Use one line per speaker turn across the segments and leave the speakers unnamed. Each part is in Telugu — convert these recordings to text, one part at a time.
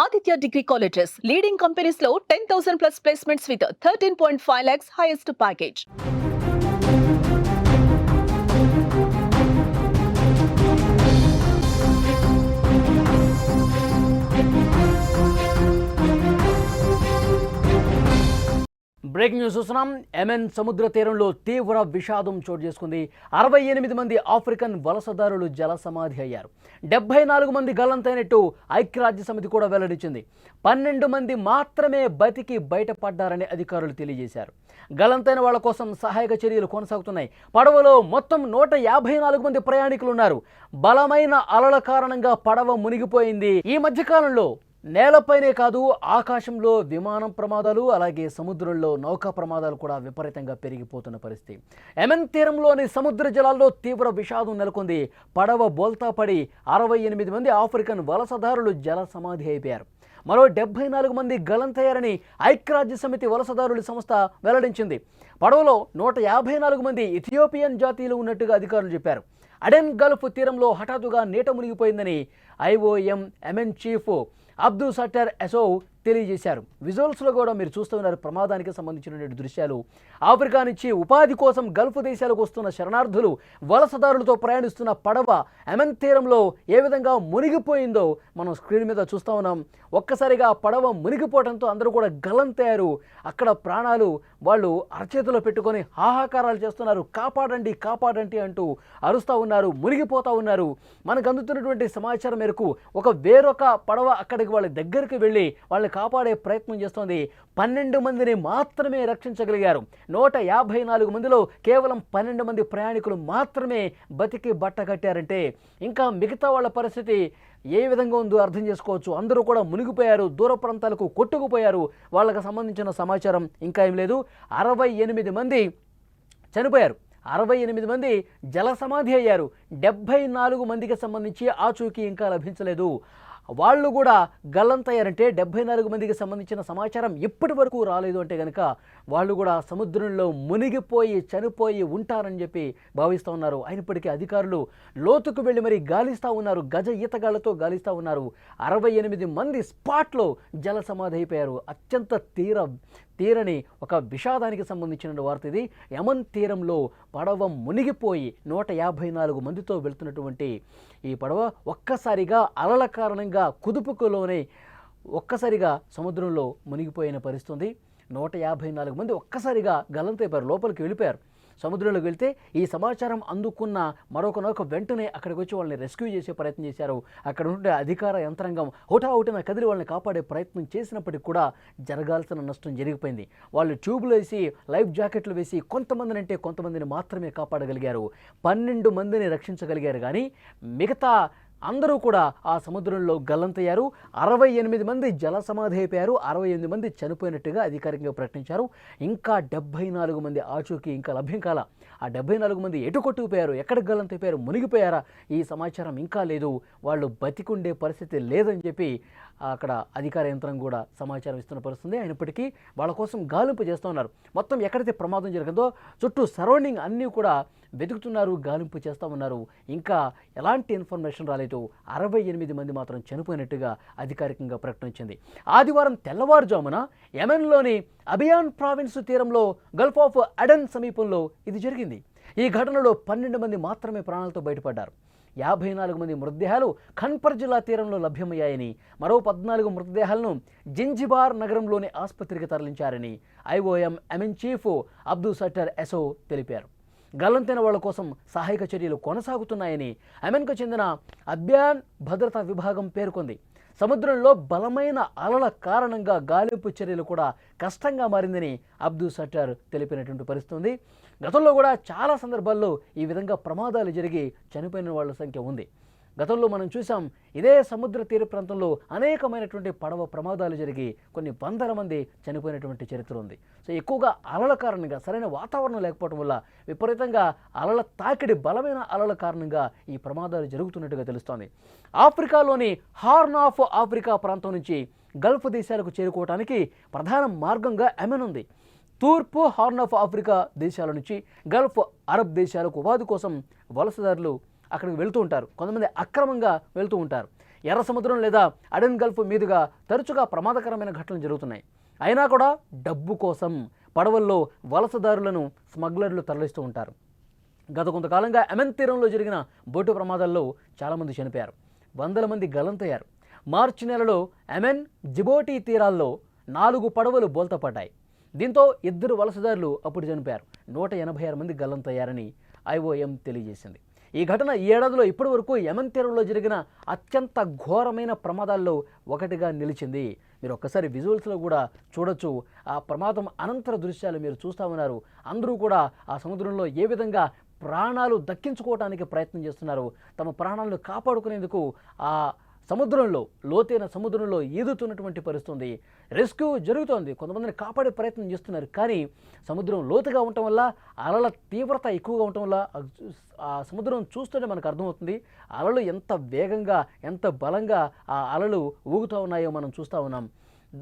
Aditya Degree Colleges, leading companies low 10,000 plus placements with 13.5 lakhs highest package.
Breaking news చూస్తున్నాం. యెమెన్ సముద్ర తీరంలో తీవ్ర విషాదం చోటు చేసుకుంది. 68 మంది ఆఫ్రికన్ వలసదారులు జల సమాధి అయ్యారు. 74 మంది గల్లంతైనట్టు ఐక్యరాజ్య సమితి కూడా వెల్లడించింది. 12 మంది మాత్రమే బతికి బయటపడ్డారని అధికారులు తెలియజేశారు. గల్లంతైన వాళ్ల కోసం సహాయక చర్యలు కొనసాగుతున్నాయి. పడవలో మొత్తం 154 మంది ప్రయాణికులు ఉన్నారు. బలమైన అలల కారణంగా పడవ మునిగిపోయింది. ఈ మధ్యకాలంలో నేలపైనే కాదు, ఆకాశంలో విమానం ప్రమాదాలు, అలాగే సముద్రంలో నౌకా ప్రమాదాలు కూడా విపరీతంగా పెరిగిపోతున్న పరిస్థితి. యెమెన్ తీరంలోని సముద్ర జలాల్లో తీవ్ర విషాదం నెలకొంది. పడవ బోల్తా పడి 68 మంది ఆఫ్రికన్ వలసదారులు జల సమాధి అయిపోయారు. మరో 74 మంది గల్లంతయ్యారని ఐక్యరాజ్య సమితి వలసదారుల సంస్థ వెల్లడించింది. పడవలో 154 మంది ఇథియోపియన్ జాతీయులు ఉన్నట్టుగా అధికారులు చెప్పారు. అడెన్ గల్ఫ్ తీరంలో హఠాత్తుగా నీట మునిగిపోయిందని IOM Yemen chief Abdul shutter ఎసో తెలియజేశారు. విజువల్స్లో కూడా మీరు చూస్తూ ఉన్నారు ప్రమాదానికి సంబంధించిన దృశ్యాలు. ఆఫ్రికా నుంచి ఉపాధి కోసం గల్ఫ్ దేశాలకు వస్తున్న శరణార్థులు, వలసదారులతో ప్రయాణిస్తున్న పడవ యెమెన్ తీరంలో ఏ విధంగా మునిగిపోయిందో మనం స్క్రీన్ మీద చూస్తూ ఉన్నాం. ఒక్కసారిగా పడవ మునిగిపోవడంతో అందరూ కూడా గల్లంతయ్యారు. అక్కడ ప్రాణాలు వాళ్ళు అరచేతిలో పెట్టుకొని హాహాకారాలు చేస్తున్నారు. కాపాడండి కాపాడండి అంటూ అరుస్తూ ఉన్నారు, మునిగిపోతూ ఉన్నారు. మనకు అందుతున్నటువంటి సమాచారం మేరకు వేరొక పడవ అక్కడికి వాళ్ళ దగ్గరికి వెళ్ళి వాళ్ళని కాపాడే ప్రయత్నం చేస్తోంది. 12 మందిని మాత్రమే రక్షించగలిగారు. 154 మందిలో కేవలం 12 మంది ప్రయాణికులు మాత్రమే బతికి బట్ట కట్టారంటే ఇంకా మిగతా వాళ్ళ పరిస్థితి ఏ విధంగా ఉందో అర్థం చేసుకోవచ్చు. అందరూ కూడా మునిగిపోయారు, దూర ప్రాంతాలకు కొట్టుకుపోయారు. వాళ్ళకు సంబంధించిన సమాచారం ఇంకా ఏం లేదు. 68 మంది చనిపోయారు. 68 మంది జల సమాధి అయ్యారు. 74 మందికి సంబంధించి ఆచూకీ ఇంకా లభించలేదు. వాళ్ళు కూడా గల్లంతయ్యారంటే 74 మందికి సంబంధించిన సమాచారం ఇప్పటి వరకు రాలేదు అంటే కనుక వాళ్ళు కూడా సముద్రంలో మునిగిపోయి చనిపోయి ఉంటారని చెప్పి భావిస్తూ ఉన్నారు. అయినప్పటికీ అధికారులు లోతుకు వెళ్ళి మరి గాలిస్తూ ఉన్నారు, గజ ఈతగాళ్లతో గాలిస్తూ ఉన్నారు. 68 మంది స్పాట్లో జల సమాధి అయిపోయారు. అత్యంత తీరని ఒక విషాదానికి సంబంధించిన వార్త ఇది. యెమెన్ తీరంలో పడవ మునిగిపోయి 154 మందితో వెళ్తున్నటువంటి ఈ పడవ ఒక్కసారిగా అలల కారణంగా కుదుపుకులోనే ఒక్కసారిగా సముద్రంలో మునిగిపోయిన పరిస్థితి. 154 మంది ఒక్కసారిగా గల్లంతైపోయారు, లోపలికి వెళ్ళిపోయారు. సముద్రంలోకి వెళ్తే ఈ సమాచారం అందుకున్న మరొక నౌక వెంటనే అక్కడికి వచ్చి వాళ్ళని రెస్క్యూ చేసే ప్రయత్నం చేశారు. అక్కడ ఉండే అధికార యంత్రాంగం హుటాహుటిన కదిలి వాళ్ళని కాపాడే ప్రయత్నం చేసినప్పటికీ కూడా జరగాల్సిన నష్టం జరిగిపోయింది. వాళ్ళు ట్యూబ్లు వేసి, లైఫ్ జాకెట్లు వేసి కొంతమందిని మాత్రమే కాపాడగలిగారు. 12 మందిని రక్షించగలిగారు. కానీ మిగతా అందరూ కూడా ఆ సముద్రంలో గల్లంతయ్యారు. 68 మంది జల సమాధి అయిపోయారు. 68 మంది చనిపోయినట్టుగా అధికారికంగా ప్రకటించారు. ఇంకా 74 మంది ఆచూకీ ఇంకా లభ్యం కాల. ఆ 74 మంది ఎటు కొట్టుకుపోయారు, ఎక్కడ గల్లంతైపోయారు, మునిగిపోయారా, ఈ సమాచారం ఇంకా లేదు. వాళ్ళు బతికుండే పరిస్థితి లేదని చెప్పి అక్కడ అధికార యంత్రం కూడా సమాచారం ఇస్తున్న పరిస్థితి. అయినప్పటికీ వాళ్ళ కోసం గాలింపు చేస్తూ ఉన్నారు. మొత్తం ఎక్కడైతే ప్రమాదం జరిగిందో చుట్టూ సరౌండింగ్ అన్నీ కూడా వెతుకుతున్నారు, గాలింపు చేస్తూ ఉన్నారు. ఇంకా ఎలాంటి ఇన్ఫర్మేషన్ రాలేదు. 68 మంది మాత్రం చనిపోయినట్టుగా అధికారికంగా ప్రకటించింది. ఆదివారం తెల్లవారుజామున యెమెన్లోని అబియాన్ ప్రావిన్స్ తీరంలో గల్ఫ్ ఆఫ్ అడెన్ సమీపంలో ఇది జరిగింది. ఈ ఘటనలో 12 మంది మాత్రమే ప్రాణాలతో బయటపడ్డారు. 54 మంది మృతదేహాలు ఖన్పర్ జిల్లా తీరంలో లభ్యమయ్యాయని, మరో 14 మృతదేహాలను జింజిబార్ నగరంలోని ఆసుపత్రికి తరలించారని IOM Yemen chief Abdul shutter ఎసో తెలిపారు. గల్లంతైన వాళ్ల కోసం సహాయక చర్యలు కొనసాగుతున్నాయని యెమెన్కు చెందిన అబ్యాన్ భద్రతా విభాగం పేర్కొంది. సముద్రంలో బలమైన అలల కారణంగా గాలింపు చర్యలు కూడా కష్టంగా మారిందని అబ్దుల్ సట్టర్ తెలిపినటువంటి పరిస్థితి. గతంలో కూడా చాలా సందర్భాల్లో ఈ విధంగా ప్రమాదాలు జరిగి చనిపోయిన వాళ్ళ సంఖ్య ఉంది. గతంలో మనం చూసాం ఇదే సముద్ర తీర ప్రాంతంలో అనేకమైనటువంటి పడవ ప్రమాదాలు జరిగి కొన్ని వందల మంది చనిపోయినటువంటి చరిత్ర ఉంది. సో ఎక్కువగా అలల కారణంగా సరైన వాతావరణం లేకపోవడం వల్ల విపరీతంగా అలల తాకిడి, బలమైన అలల కారణంగా ఈ ప్రమాదాలు జరుగుతున్నట్టుగా తెలుస్తోంది. ఆఫ్రికాలోని హార్న్ ఆఫ్ ఆఫ్రికా ప్రాంతం నుంచి గల్ఫ్ దేశాలకు చేరుకోవడానికి ప్రధాన మార్గంగా యెమెన్ ఉంది. తూర్పు హార్న్ ఆఫ్ ఆఫ్రికా దేశాల నుంచి గల్ఫ్ అరబ్ దేశాలకు ఉపాధి కోసం వలసదారులు అక్కడికి వెళ్తూ ఉంటారు. కొంతమంది అక్రమంగా వెళ్తూ ఉంటారు. ఎర్ర సముద్రం లేదా అడెన్ గల్ఫ్ మీదుగా తరచుగా ప్రమాదకరమైన ఘటనలు జరుగుతున్నాయి. అయినా కూడా డబ్బు కోసం పడవల్లో వలసదారులను స్మగ్లర్లు తరలిస్తూ ఉంటారు. గత కొంతకాలంగా యెమెన్ తీరంలో జరిగిన బోటు ప్రమాదాల్లో చాలామంది చనిపోయారు. వందల మంది గల్లంతయ్యారు. మార్చి నెలలో యెమెన్ జిబోటి తీరాల్లో 4 పడవలు బోల్తాపడ్డాయి. దీంతో 2 వలసదారులు అప్పుడు చనిపోయారు. 186 మంది గల్లంతయ్యారని IOM తెలియజేసింది. ఈ ఘటన ఈ ఏడాదిలో ఇప్పటి వరకు యెమెన్ తీరంలో జరిగిన అత్యంత ఘోరమైన ప్రమాదాల్లో ఒకటిగా నిలిచింది. మీరు ఒక్కసారి విజువల్స్లో కూడా చూడొచ్చు. ఆ ప్రమాదం అనంతర దృశ్యాలు మీరు చూస్తూ ఉన్నారు. అందరూ కూడా ఆ సముద్రంలో ఏ విధంగా ప్రాణాలు దక్కించుకోవడానికి ప్రయత్నం చేస్తున్నారు. తమ ప్రాణాలను కాపాడుకునేందుకు ఆ సముద్రంలో, లోతైన సముద్రంలో ఈదుతున్నటువంటి పరిస్థితి. రెస్క్యూ జరుగుతోంది, కొంతమందిని కాపాడే ప్రయత్నం చేస్తున్నారు. కానీ సముద్రం లోతుగా ఉండటం వల్ల, అలల తీవ్రత ఎక్కువగా ఉండటం వల్ల ఆ సముద్రం చూస్తుంటే మనకు అర్థమవుతుంది అలలు ఎంత వేగంగా, ఎంత బలంగా ఆ అలలు ఊగుతూ ఉన్నాయో మనం చూస్తూ ఉన్నాం.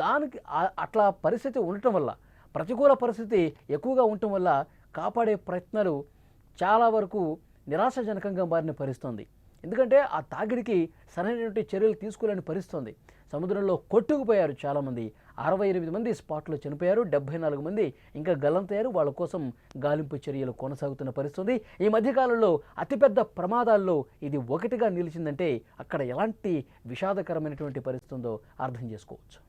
దానికి అట్లా పరిస్థితి ఉండటం వల్ల, ప్రతికూల పరిస్థితి ఎక్కువగా ఉండటం వల్ల కాపాడే ప్రయత్నాలు చాలా వరకు నిరాశాజనకంగా మారిన పరిస్థితుంది. ఎందుకంటే ఆ తాకిడికి సరైనటువంటి చర్యలు తీసుకోలేని పరిస్థితుంది. సముద్రంలో కొట్టుకుపోయారు చాలామంది. 68 మంది స్పాట్లో చనిపోయారు. 74 మంది ఇంకా గల్లంతయ్యారు. వాళ్ళ కోసం గాలింపు చర్యలు కొనసాగుతున్న పరిస్థితుంది. ఈ మధ్యకాలంలో అతిపెద్ద ప్రమాదాల్లో ఇది ఒకటిగా నిలిచిందంటే అక్కడ ఎలాంటి విషాదకరమైనటువంటి పరిస్థితి ఉందో అర్థం చేసుకోవచ్చు.